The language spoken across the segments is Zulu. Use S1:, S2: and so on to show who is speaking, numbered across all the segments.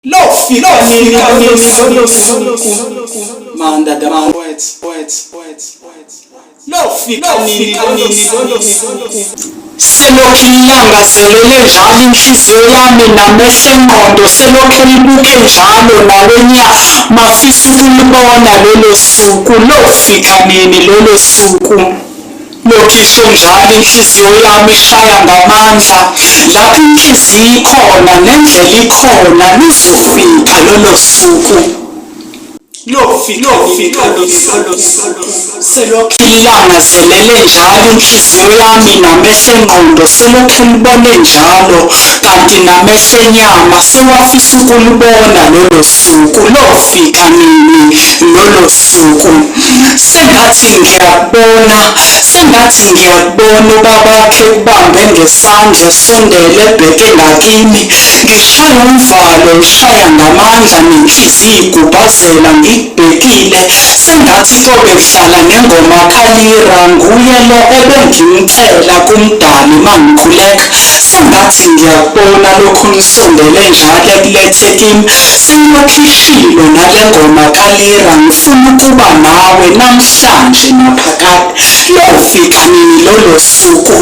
S1: Lofika nini lolo suku manda the poets lofika nini lolo suku selokhu ilangazelele njalo inhliziyo yami namehlo engqondo selokhu libuke njalo nalenya mafisa ukulibona lolo suku lofika nini lolo suku lokisho njalo inhliziyo yami ishaya ngamandla lapho inhliziyo ikhona nendlela ikhona lizofika lolo suku lofika selokhu ilangazelele njalo inhliziyo yami namehlo engqondo selokhu libone njalo kanti namehlo enyama sewafisa ukulibona lolo suku lofika nini lolo suku sengathi ngiyakubona ubabakhe kubambe ngesandla sondele ebheke ngakimi ngishaya umvalo ngishaya ngamandla nenhliziyo igubhazela ngibhekile sengathi kobe kuhlala nengoma khalira nguye lo ebengimthela kumdali mangikhuleka sengathi ngiyakubona lokhu nisondele njalo ekulethe kimi sengilokhishilo nale ngoma khalira ngifuna ukuba nawe namhlanje naphakade lofika nini lolo suku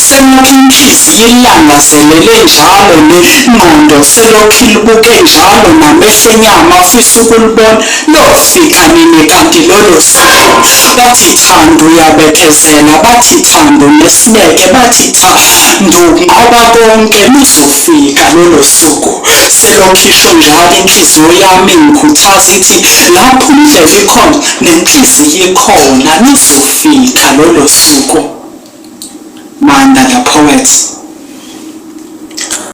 S1: selokhu inhliziyo ilangazelele njalo nengqondo selokhu libuke njalo namehlo enyama afisa ukulibona lofika nini kanti lolo suku bathi thando uyabekezela bathi thando nesineke bathi thando unqoba konke luzofika lolo suku selokhu isho njalo inhliziyo yami ngikhuthaza ithi lapho indlela ikhona nenhliziyo ikhona lizofika lolo suku. Manda the poet.